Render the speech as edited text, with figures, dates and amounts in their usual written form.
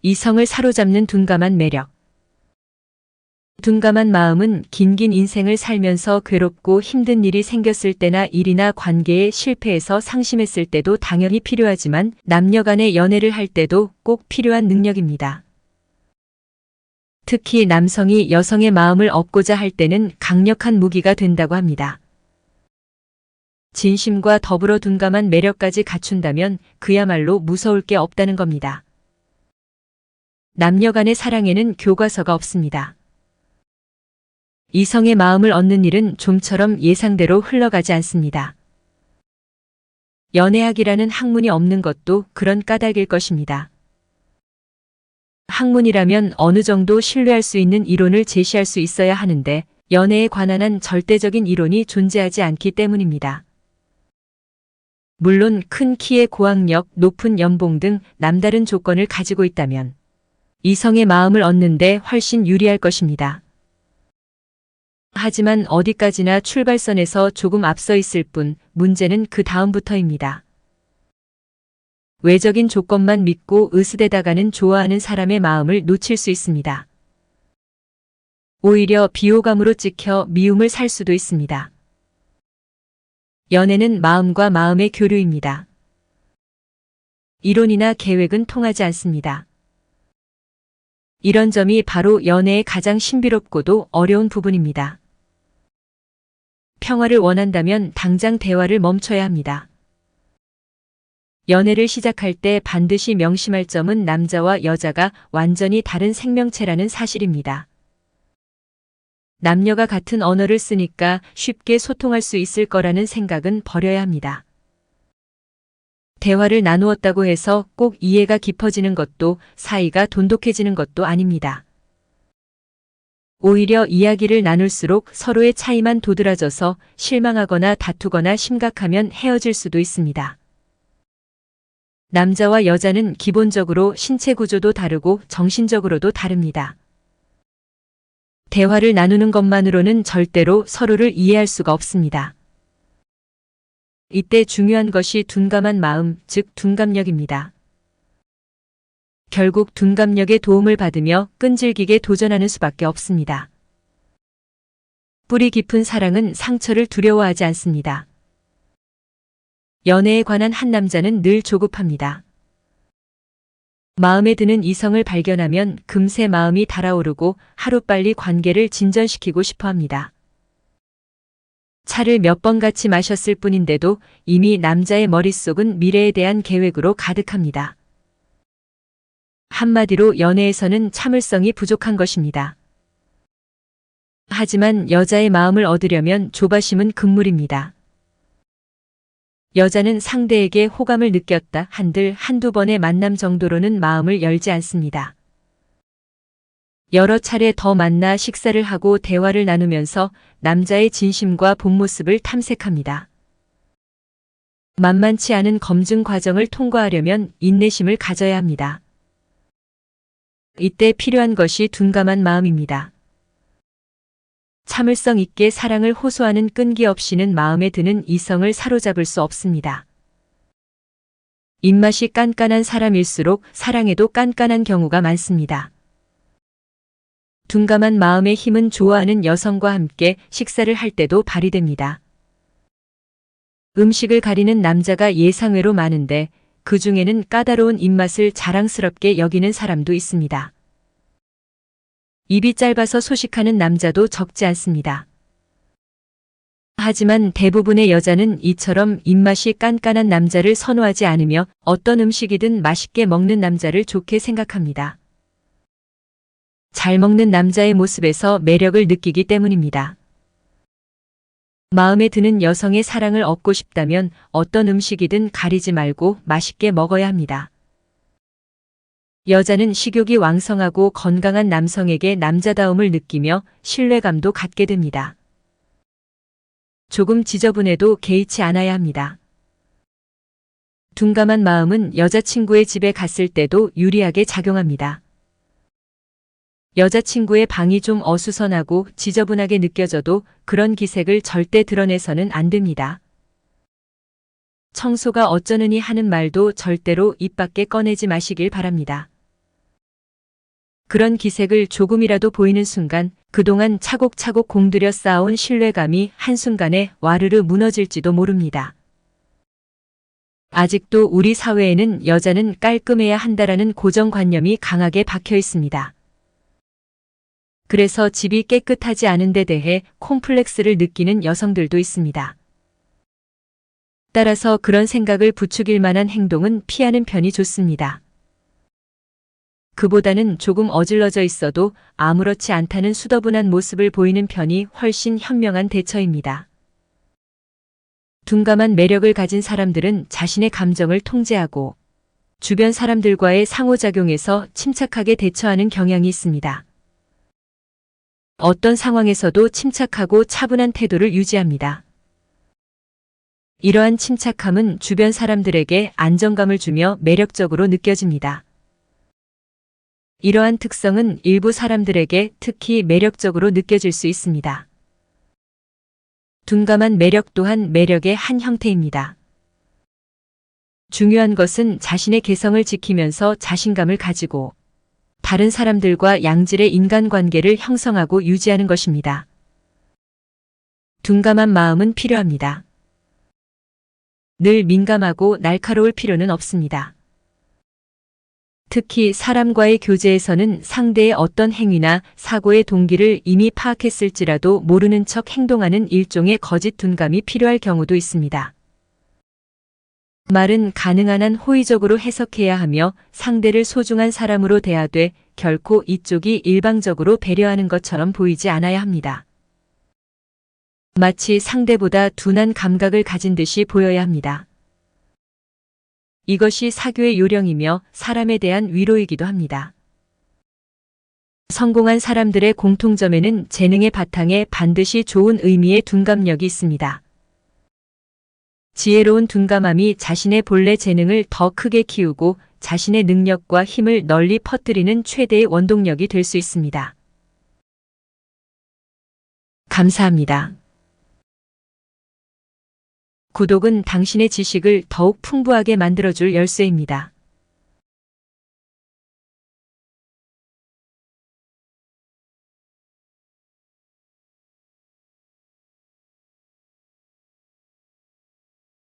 이성을 사로잡는 둔감한 매력. 둔감한 마음은 긴긴 인생을 살면서 괴롭고 힘든 일이 생겼을 때나 일이나 관계에 실패해서 상심했을 때도 당연히 필요하지만 남녀 간의 연애를 할 때도 꼭 필요한 능력입니다. 특히 남성이 여성의 마음을 얻고자 할 때는 강력한 무기가 된다고 합니다. 진심과 더불어 둔감한 매력까지 갖춘다면 그야말로 무서울 게 없다는 겁니다. 남녀 간의 사랑에는 교과서가 없습니다. 이성의 마음을 얻는 일은 좀처럼 예상대로 흘러가지 않습니다. 연애학이라는 학문이 없는 것도 그런 까닭일 것입니다. 학문이라면 어느 정도 신뢰할 수 있는 이론을 제시할 수 있어야 하는데 연애에 관한 한 절대적인 이론이 존재하지 않기 때문입니다. 물론 큰 키의 고학력, 높은 연봉 등 남다른 조건을 가지고 있다면 이성의 마음을 얻는데 훨씬 유리할 것입니다. 하지만 어디까지나 출발선에서 조금 앞서 있을 뿐 문제는 그 다음부터입니다. 외적인 조건만 믿고 으스대다가는 좋아하는 사람의 마음을 놓칠 수 있습니다. 오히려 비호감으로 찍혀 미움을 살 수도 있습니다. 연애는 마음과 마음의 교류입니다. 이론이나 계획은 통하지 않습니다. 이런 점이 바로 연애의 가장 신비롭고도 어려운 부분입니다. 평화를 원한다면 당장 대화를 멈춰야 합니다. 연애를 시작할 때 반드시 명심할 점은 남자와 여자가 완전히 다른 생명체라는 사실입니다. 남녀가 같은 언어를 쓰니까 쉽게 소통할 수 있을 거라는 생각은 버려야 합니다. 대화를 나누었다고 해서 꼭 이해가 깊어지는 것도 사이가 돈독해지는 것도 아닙니다. 오히려 이야기를 나눌수록 서로의 차이만 도드라져서 실망하거나 다투거나 심각하면 헤어질 수도 있습니다. 남자와 여자는 기본적으로 신체 구조도 다르고 정신적으로도 다릅니다. 대화를 나누는 것만으로는 절대로 서로를 이해할 수가 없습니다. 이때 중요한 것이 둔감한 마음, 즉 둔감력입니다. 결국 둔감력의 도움을 받으며 끈질기게 도전하는 수밖에 없습니다. 뿌리 깊은 사랑은 상처를 두려워하지 않습니다. 연애에 관한 한 남자는 늘 조급합니다. 마음에 드는 이성을 발견하면 금세 마음이 달아오르고 하루빨리 관계를 진전시키고 싶어 합니다. 차를 몇 번 같이 마셨을 뿐인데도 이미 남자의 머릿속은 미래에 대한 계획으로 가득합니다. 한마디로 연애에서는 참을성이 부족한 것입니다. 하지만 여자의 마음을 얻으려면 조바심은 금물입니다. 여자는 상대에게 호감을 느꼈다 한들 한두 번의 만남 정도로는 마음을 열지 않습니다. 여러 차례 더 만나 식사를 하고 대화를 나누면서 남자의 진심과 본 모습을 탐색합니다. 만만치 않은 검증 과정을 통과하려면 인내심을 가져야 합니다. 이때 필요한 것이 둔감한 마음입니다. 참을성 있게 사랑을 호소하는 끈기 없이는 마음에 드는 이성을 사로잡을 수 없습니다. 입맛이 깐깐한 사람일수록 사랑에도 깐깐한 경우가 많습니다. 둔감한 마음의 힘은 좋아하는 여성과 함께 식사를 할 때도 발휘됩니다. 음식을 가리는 남자가 예상외로 많은데 그 중에는 까다로운 입맛을 자랑스럽게 여기는 사람도 있습니다. 입이 짧아서 소식하는 남자도 적지 않습니다. 하지만 대부분의 여자는 이처럼 입맛이 깐깐한 남자를 선호하지 않으며 어떤 음식이든 맛있게 먹는 남자를 좋게 생각합니다. 잘 먹는 남자의 모습에서 매력을 느끼기 때문입니다. 마음에 드는 여성의 사랑을 얻고 싶다면 어떤 음식이든 가리지 말고 맛있게 먹어야 합니다. 여자는 식욕이 왕성하고 건강한 남성에게 남자다움을 느끼며 신뢰감도 갖게 됩니다. 조금 지저분해도 개의치 않아야 합니다. 둔감한 마음은 여자친구의 집에 갔을 때도 유리하게 작용합니다. 여자친구의 방이 좀 어수선하고 지저분하게 느껴져도 그런 기색을 절대 드러내서는 안 됩니다. 청소가 어쩌느니 하는 말도 절대로 입 밖에 꺼내지 마시길 바랍니다. 그런 기색을 조금이라도 보이는 순간 그동안 차곡차곡 공들여 쌓아온 신뢰감이 한순간에 와르르 무너질지도 모릅니다. 아직도 우리 사회에는 여자는 깔끔해야 한다라는 고정관념이 강하게 박혀 있습니다. 그래서 집이 깨끗하지 않은 데 대해 콤플렉스를 느끼는 여성들도 있습니다. 따라서 그런 생각을 부추길 만한 행동은 피하는 편이 좋습니다. 그보다는 조금 어질러져 있어도 아무렇지 않다는 수더분한 모습을 보이는 편이 훨씬 현명한 대처입니다. 둔감한 매력을 가진 사람들은 자신의 감정을 통제하고 주변 사람들과의 상호작용에서 침착하게 대처하는 경향이 있습니다. 어떤 상황에서도 침착하고 차분한 태도를 유지합니다. 이러한 침착함은 주변 사람들에게 안정감을 주며 매력적으로 느껴집니다. 이러한 특성은 일부 사람들에게 특히 매력적으로 느껴질 수 있습니다. 둔감한 매력 또한 매력의 한 형태입니다. 중요한 것은 자신의 개성을 지키면서 자신감을 가지고 다른 사람들과 양질의 인간관계를 형성하고 유지하는 것입니다. 둔감한 마음은 필요합니다. 늘 민감하고 날카로울 필요는 없습니다. 특히 사람과의 교제에서는 상대의 어떤 행위나 사고의 동기를 이미 파악했을지라도 모르는 척 행동하는 일종의 거짓 둔감이 필요할 경우도 있습니다. 말은 가능한 한 호의적으로 해석해야 하며 상대를 소중한 사람으로 대하되 결코 이쪽이 일방적으로 배려하는 것처럼 보이지 않아야 합니다. 마치 상대보다 둔한 감각을 가진 듯이 보여야 합니다. 이것이 사교의 요령이며 사람에 대한 위로이기도 합니다. 성공한 사람들의 공통점에는 재능의 바탕에 반드시 좋은 의미의 둔감력이 있습니다. 지혜로운 둔감함이 자신의 본래 재능을 더 크게 키우고 자신의 능력과 힘을 널리 퍼뜨리는 최대의 원동력이 될 수 있습니다. 감사합니다. 구독은 당신의 지식을 더욱 풍부하게 만들어줄 열쇠입니다.